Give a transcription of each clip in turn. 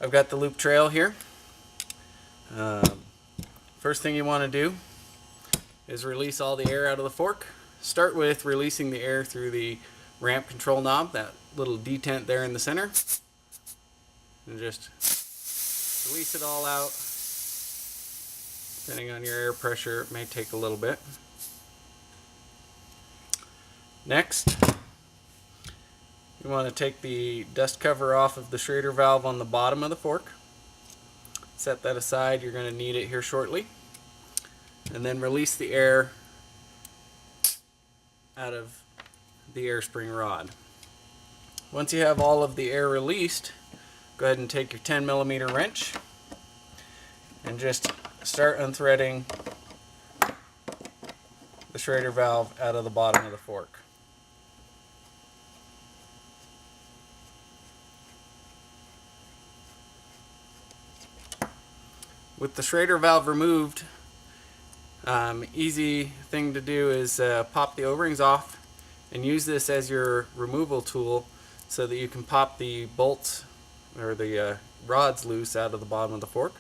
I've got the loop trail here. First thing you want to do is release all the air out of the fork. Start with releasing the air through the ramp control knob, that little detent there in the center. And just release it all out. Depending on your air pressure, it may take a little bit. Next, you want to take the dust cover off of the Schrader valve on the bottom of the fork. Set that aside, you're going to need it here shortly. And then release the air out of the air spring rod. Once you have all of the air released, go ahead and take your 10mm wrench and just start unthreading the Schrader valve out of the bottom of the fork. With the Schrader valve removed, easy thing to do is pop the O-rings off and use this as your removal tool so that you can pop the bolts or the rods loose out of the bottom of the fork.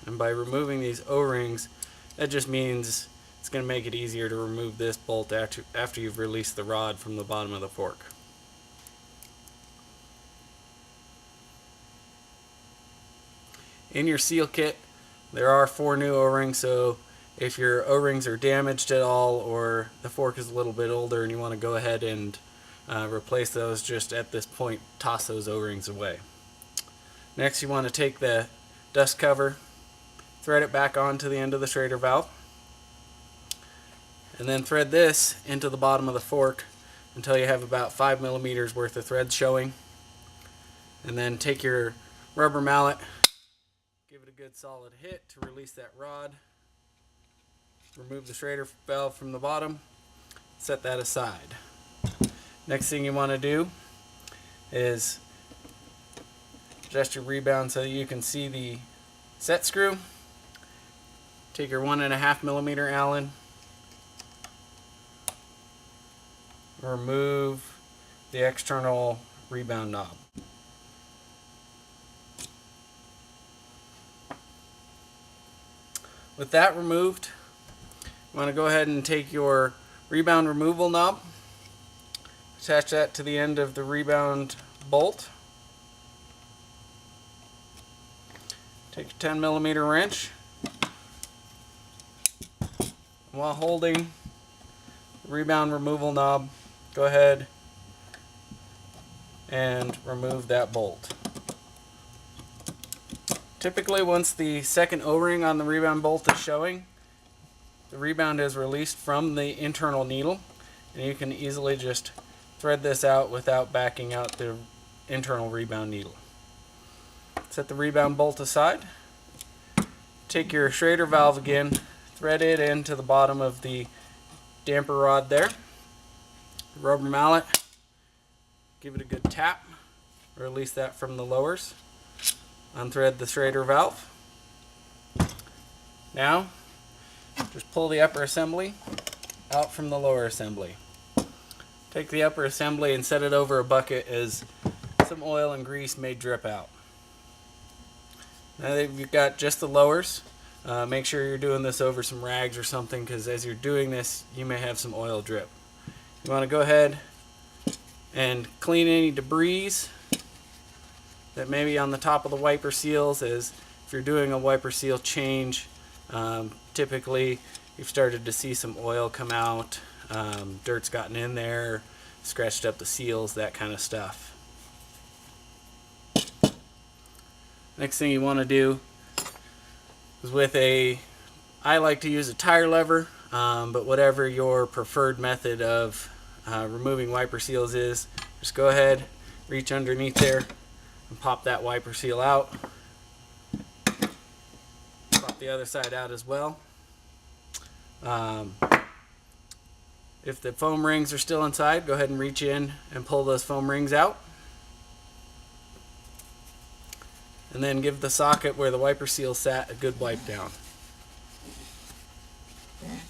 And by removing these O-rings, that just means it's going to make it easier to remove this bolt after you've released the rod from the bottom of the fork. In your seal kit, there are 4 new O-rings, so if your O-rings are damaged at all or the fork is a little bit older and you want to go ahead and replace those, just at this point toss those O-rings away. Next, you want to take the dust cover, thread it back onto the end of the Schrader valve, and then thread this into the bottom of the fork until you have about 5mm worth of thread showing. And then take your rubber mallet, give it a good solid hit to release that rod. Remove the Schrader valve from the bottom, set that aside. Next thing you want to do is adjust your rebound so that you can see the set screw. Take your 1.5mm Allen, remove the external rebound knob. With that removed, you want to go ahead and take your rebound removal knob, attach that to the end of the rebound bolt. Take your 10mm wrench. While holding the rebound removal knob, go ahead and remove that bolt. Typically, once the second O-ring on the rebound bolt is showing, the rebound is released from the internal needle, and you can easily just thread this out without backing out the internal rebound needle. Set the rebound bolt aside. Take your Schrader valve again, thread it into the bottom of the damper rod there. Rubber mallet, give it a good tap, release that from the lowers. Unthread the Schrader valve. Now, just pull the upper assembly out from the lower assembly. Take the upper assembly and set it over a bucket as some oil and grease may drip out. Now that you've got just the lowers, make sure you're doing this over some rags or something, because as you're doing this, you may have some oil drip. You want to go ahead and clean any debris that may be on the top of the wiper seals, as if you're doing a wiper seal change, typically you've started to see some oil come out, dirt's gotten in there, scratched up the seals, that kind of stuff. Next thing you want to do is I like to use a tire lever, but whatever your preferred method of removing wiper seals is, just go ahead, reach underneath there, and pop that wiper seal out. Pop the other side out as well. If the foam rings are still inside, go ahead and reach in and pull those foam rings out. And then give the socket where the wiper seal sat a good wipe down.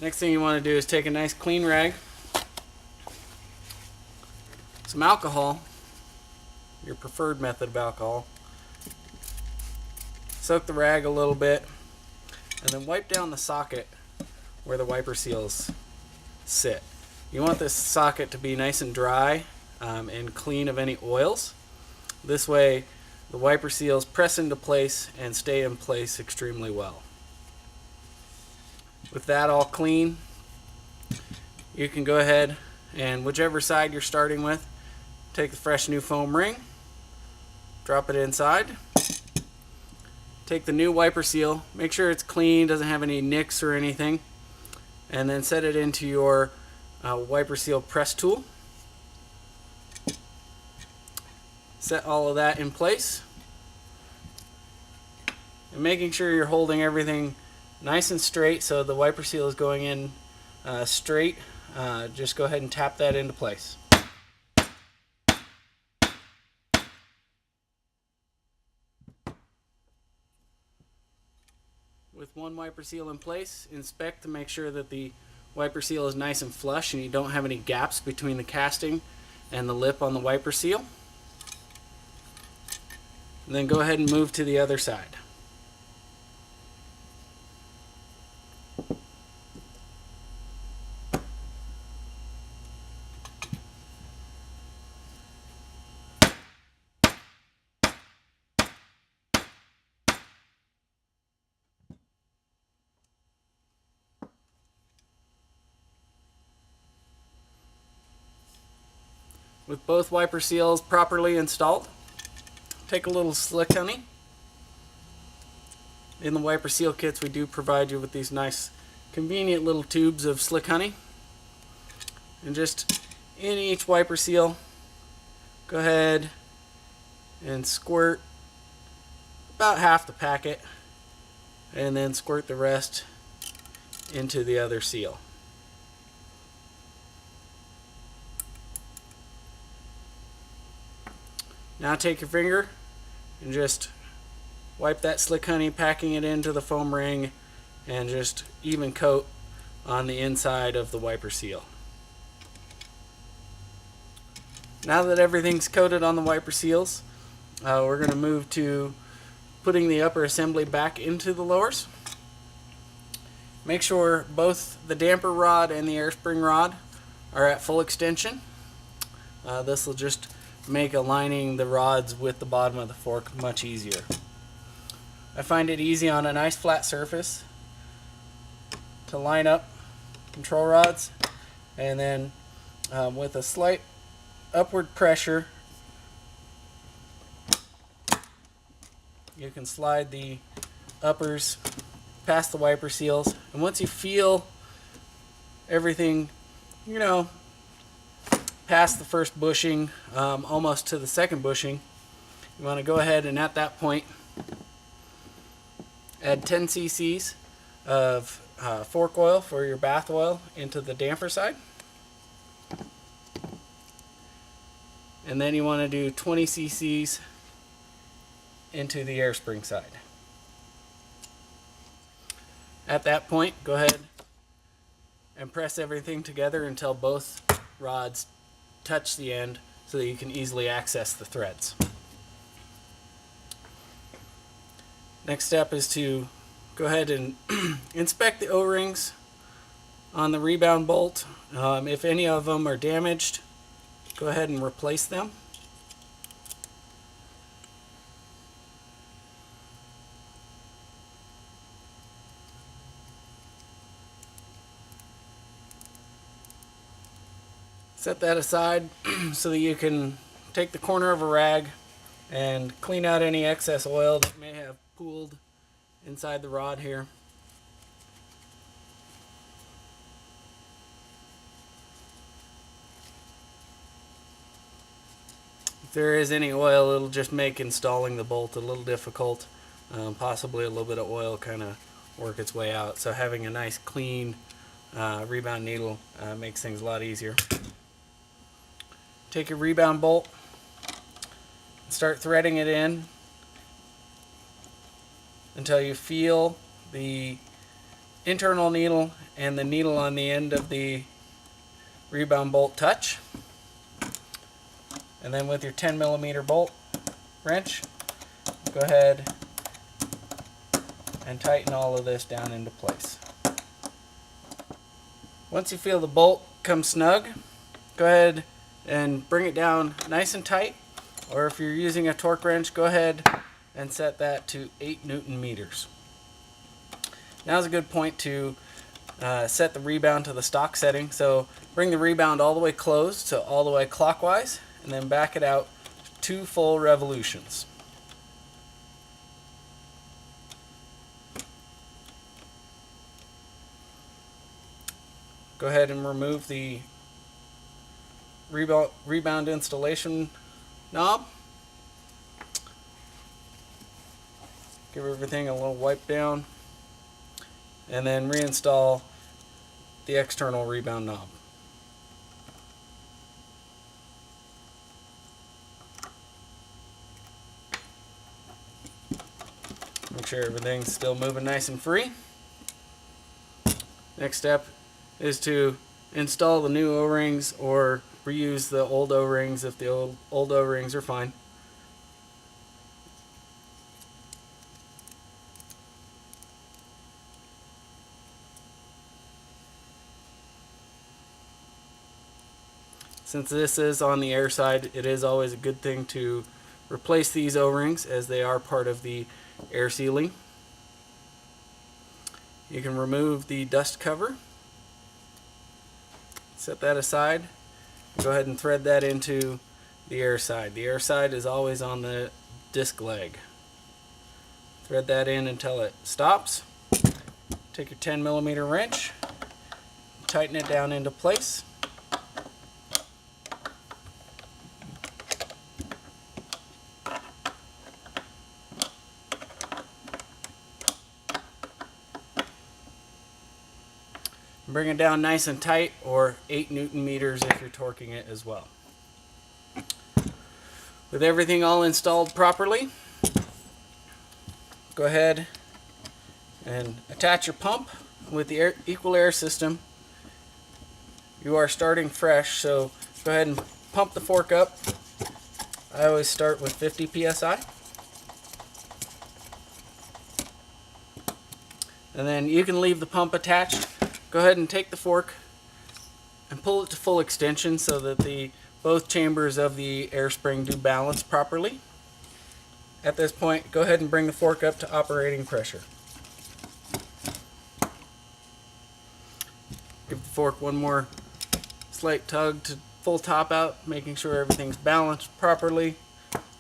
Next thing you want to do is take a nice clean rag, some alcohol, your preferred method of alcohol, Soak the rag a little bit, and then wipe down the socket where the wiper seals sit. You want this socket to be nice and dry and clean of any oils. This way the wiper seals press into place and stay in place extremely well. With that all clean, you can go ahead and whichever side you're starting with, take the fresh new foam ring, drop it inside, take the new wiper seal, make sure it's clean, doesn't have any nicks or anything, and then set it into your wiper seal press tool. Set all of that in place, and making sure you're holding everything nice and straight so the wiper seal is going in straight. Just go ahead and tap that into place. With one wiper seal in place, inspect to make sure that the wiper seal is nice and flush and you don't have any gaps between the casting and the lip on the wiper seal. And then go ahead and move to the other side. With both wiper seals properly installed, take a little Slick Honey. In the wiper seal kits we do provide you with these nice convenient little tubes of Slick Honey. And just in each wiper seal, go ahead and squirt about half the packet and then squirt the rest into the other seal. Now take your finger and just wipe that Slick Honey, packing it into the foam ring, and just even coat on the inside of the wiper seal. Now that everything's coated on the wiper seals, we're going to move to putting the upper assembly back into the lowers. Make sure both the damper rod and the air spring rod are at full extension. This will just make aligning the rods with the bottom of the fork much easier. I find it easy on a nice flat surface to line up control rods, and then with a slight upward pressure you can slide the uppers past the wiper seals, and once you feel everything, you know, past the first bushing, almost to the second bushing, you want to go ahead and at that point add 10 cc's of fork oil for your bath oil into the damper side, and then you want to do 20 cc's into the air spring side. At that point, go ahead and press everything together until both rods touch the end so that you can easily access the threads. Next step is to go ahead and inspect the O-rings on the rebound bolt. If any of them are damaged, go ahead and replace them. Set that aside so that you can take the corner of a rag and clean out any excess oil that may have pooled inside the rod here. If there is any oil, it'll just make installing the bolt a little difficult. Possibly a little bit of oil kind of work its way out. So having a nice clean rebound needle makes things a lot easier. Take your rebound bolt and start threading it in until you feel the internal needle and the needle on the end of the rebound bolt touch. And then with your 10mm bolt wrench, go ahead and tighten all of this down into place. Once you feel the bolt come snug, go ahead and bring it down nice and tight, or if you're using a torque wrench, go ahead and set that to 8 Newton meters. Now's a good point to set the rebound to the stock setting. So bring the rebound all the way closed, so all the way clockwise, and then back it out 2 full revolutions. Go ahead and remove the rebound installation knob. Give everything a little wipe down, and then reinstall the external rebound knob. Make sure everything's still moving nice and free. Next step is to install the new O-rings or reuse the old O-rings if the old O-rings are fine. Since this is on the air side, it is always a good thing to replace these O-rings as they are part of the air sealing. You can remove the dust cover. Set that aside. Go ahead and thread that into the air side. The air side is always on the disc leg. Thread that in until it stops. Take your 10mm wrench, tighten it down into place. Bring it down nice and tight, or 8 Newton meters if you're torquing it as well. With everything all installed properly, go ahead and attach your pump with the equal air system. You are starting fresh, so go ahead and pump the fork up. I always start with 50 psi. And then you can leave the pump attached. Go ahead and take the fork and pull it to full extension so that both chambers of the air spring do balance properly. At this point, go ahead and bring the fork up to operating pressure. Give the fork one more slight tug to full top out, making sure everything's balanced properly.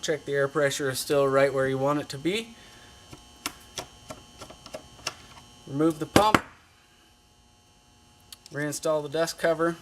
Check the air pressure is still right where you want it to be. Remove the pump. Reinstall the dust cover.